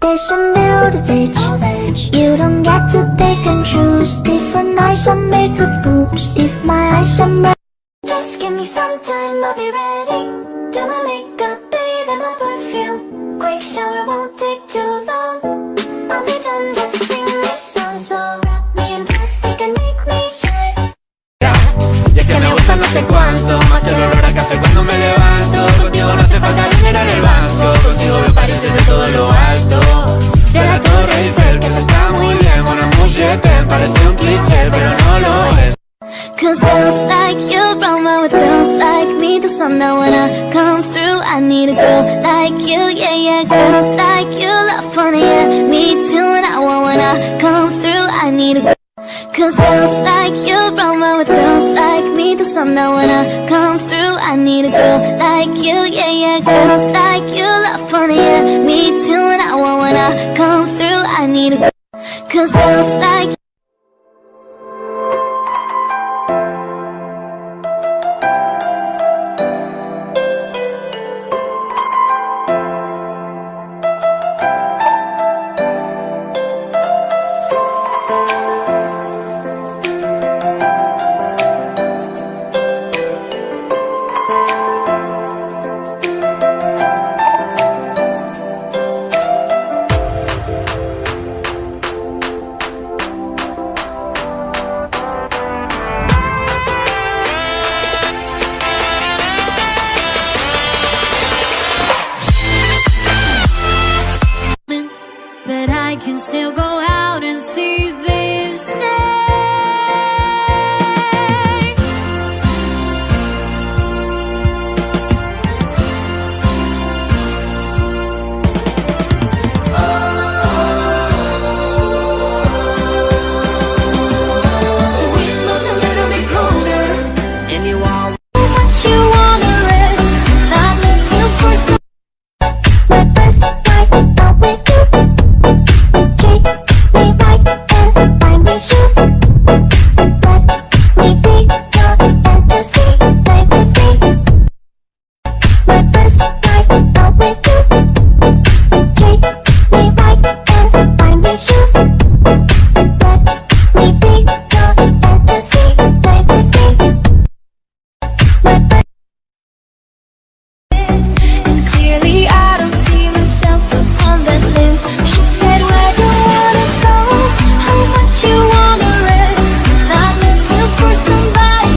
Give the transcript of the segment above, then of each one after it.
Station village. You don't get to pick and choose. Different eyes and makeup boobs. If my eyes are red, just give me some time, I'll be ready. Do my makeup, bathe in my perfume. Quick shower won't take too long. I'll be done, just sing this song. So wrap me in plastic and make me shine. Y es que me gusta no sé cuánto, más el olor a café cuando me levanto. Contigo no hace falta dinero en el banco. Contigo me pareces de todo lo alto. De la Torre Eiffel, que eso está muy bien. Mon amour, je t'aime, parece un cliché, pero no lo es. Cause girls like you run around with girls like me. The sun that when I come through, I need a girl like you, yeah, yeah. Girls like you love funny, yeah, me too. And I want when I come through, I need a girl. Cause girls like you run around with girls like me. The sun that when I come through, I need a girl like you, yeah, yeah. Girls like you love funny, yeah, me too. And I want when I come through, I need a girl. Cause girls like that I can still go out and seize this day. The window's a little bit colder, and you all what you wanna rest. Not looking for some my best night out with you. Treat me right and buy me shoes. Let me be your fantasy, play with me. My first night out with you. Treat me right and buy me shoes. Let me be your fantasy, play with me. My first and clearly I don't see myself upon that list. She said, where do you wanna go? How much you wanna rest? Not looking for somebody.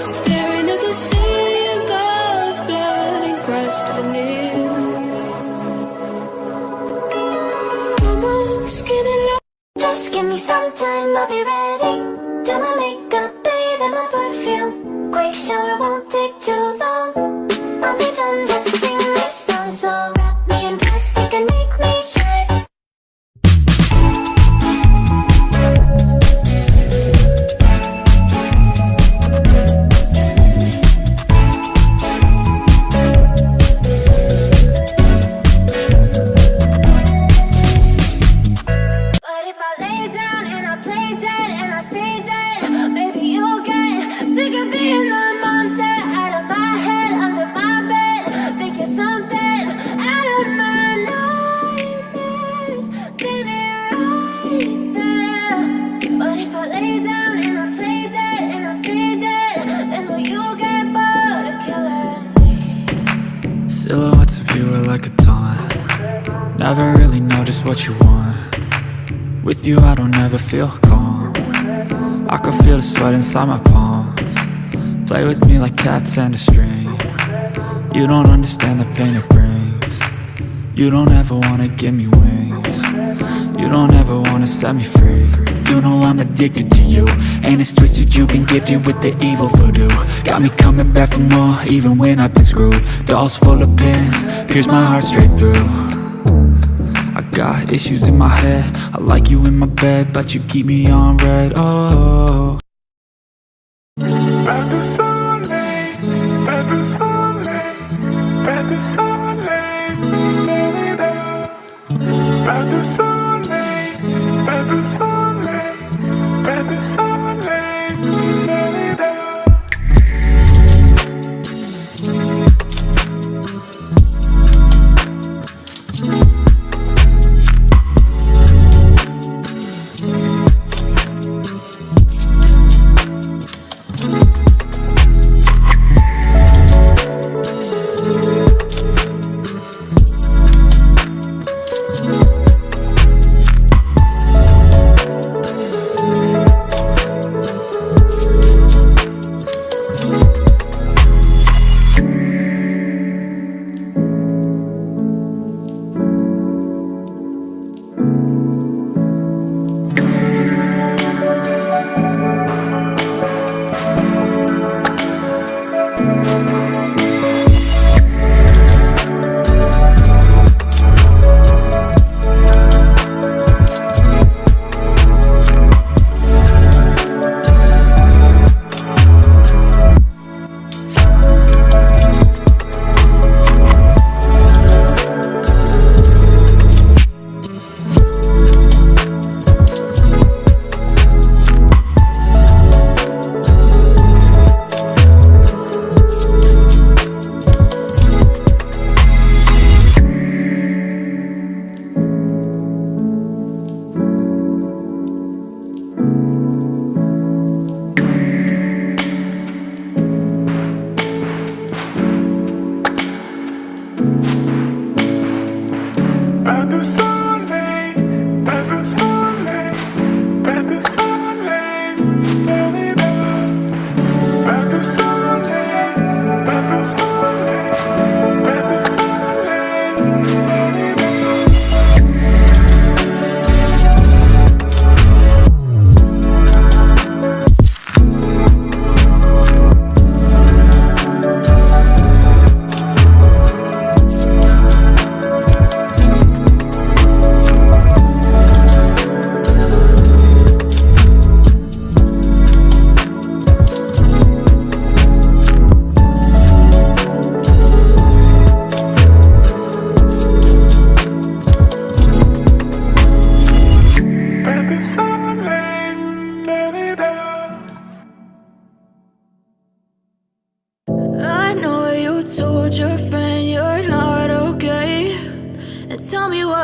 Staring at the sea of blood and crushed veneer. Come on, skinny love. just give me some time, I'll be ready. Do my makeup, bathe in my perfume. Quick shower won't take too long. I'll be done, just sing this song. So wrap me in plastic and make me shine. But if I lay down and I play dead and I stay dead, maybe you'll get sick of being the monster out of my head, under my bed. Think you're something out of my nightmares, standing right there. But if I lay down and I play dead and I stay dead, then will you get bored of killing me? Silhouettes of you are like a taunt. Never really know just what you want. With you I don't ever feel calm. I can feel the sweat inside my palms. Play with me like cats and a string. You don't understand the pain it brings. You don't ever wanna give me wings. You don't ever wanna set me free. You know I'm addicted to you, and it's twisted, you've been gifted with the evil voodoo. Got me coming back for more, even when I've been screwed. Dolls full of pins, pierce my heart straight through. I got issues in my head, I like you in my bed, but you keep me on red, oh. Pas de soleil, pas de soleil, pas de soleil, pas de soleil, pas de soleil, pas de soleil,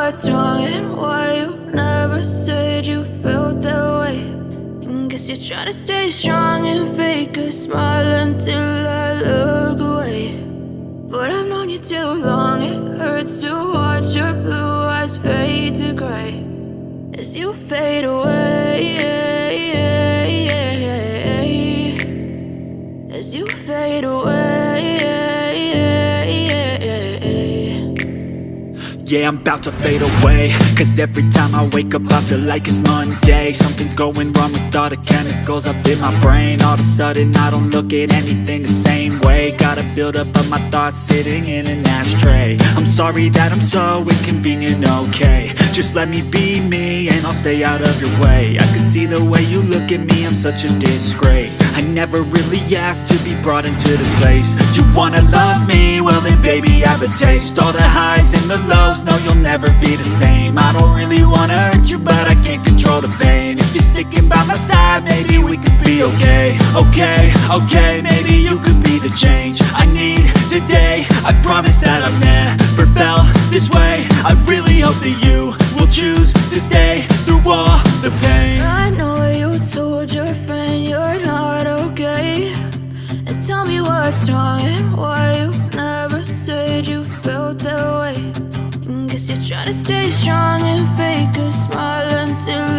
what's wrong and why you never said you felt that way. And guess you're trying to stay strong and fake a smile until I look away. But I've known you too long, it hurts to watch your blue eyes fade to gray as you fade away, as you fade away. Yeah, I'm about to fade away, cause every time I wake up I feel like it's Monday. Something's going wrong with all the chemicals up in my brain. All of a sudden I don't look at anything the same way. Got a buildup of my thoughts sitting in an ashtray. I'm sorry that I'm so inconvenient, okay. Just let me be me and I'll stay out of your way. I can see the way you look at me, I'm such a disgrace. I never really asked to be brought into this place. You wanna love me? Well then baby I have a taste. All the highs and the lows, no you'll never be the same. I don't really wanna hurt you but I can't control the pain. If you're sticking by my side maybe we could be okay. Okay, maybe you could be the change I need today. I promise that I've never felt this way. I really hope that you will choose to stay through all the pain. I know you told your friend you're not okay, and tell me what's wrong and why you never said you felt that way. And guess you're trying to stay strong and fake a smile until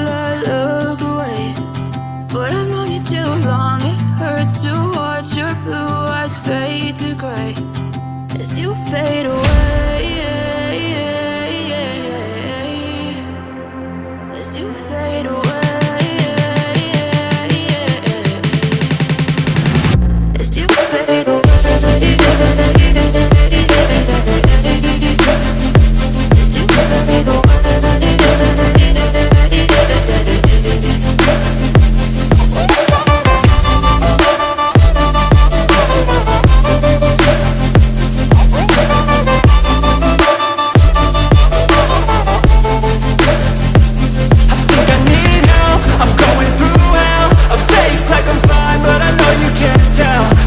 as you fade away, as you fade away, as you fade away.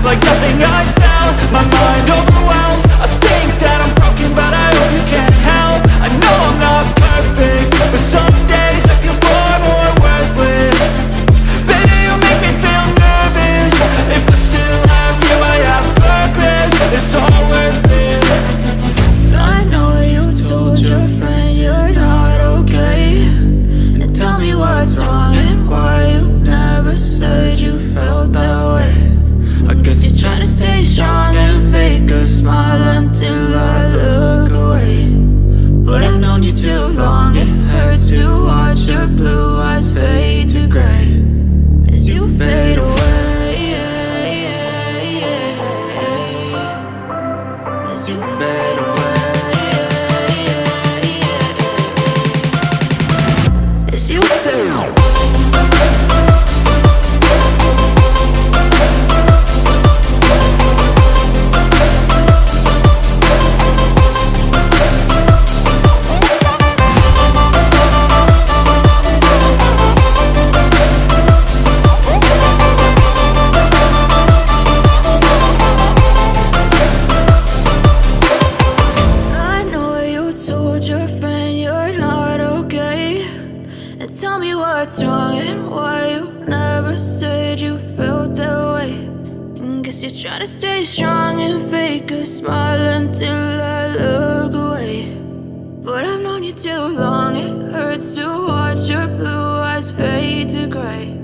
Like nothing I felt, my mind overwhelms. I think that I'm broken, but I hope you can't help. I know I'm not perfect, but some days I feel far more worthless. Baby, you make me feel nervous. If I still have you, I have purpose. It's all worth it. I know you told your friend you're not okay, and tell me what's wrong and why you never said you felt that way. I guess you're trying to stay strong and fake a smile until I look away. But I've known you too long, it hurts to watch your blue eyes fade to gray as you fade away, as you fade away, as you fade away. What's wrong and why you never said you felt that way? And guess you're trying to stay strong and fake a smile until I look away. But I've known you too long, it hurts to watch your blue eyes fade to gray.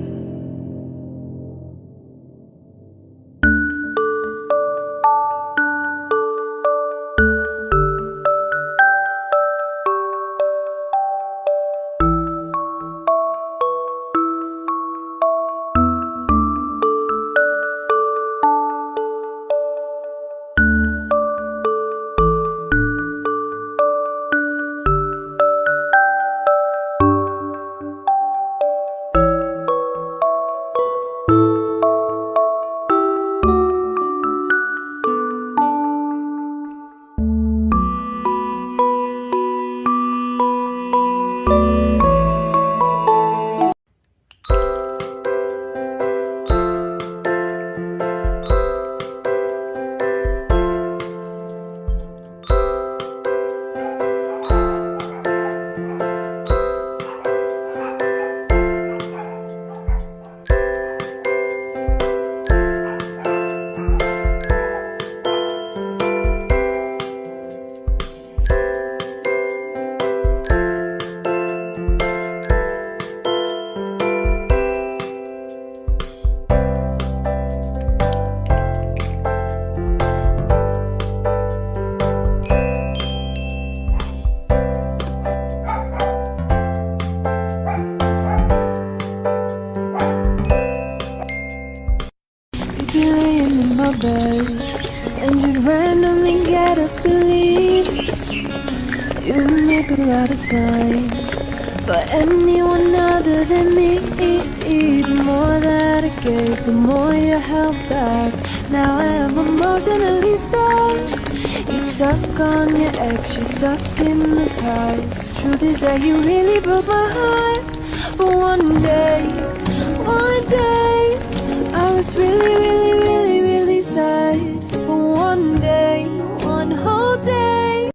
And you'd randomly get up to leave. You make a lot of time for anyone other than me. The more that I gave, the more you held back. Now I am emotionally stuck. You're stuck on your ex, you're stuck in the past. Truth is that you really broke my heart.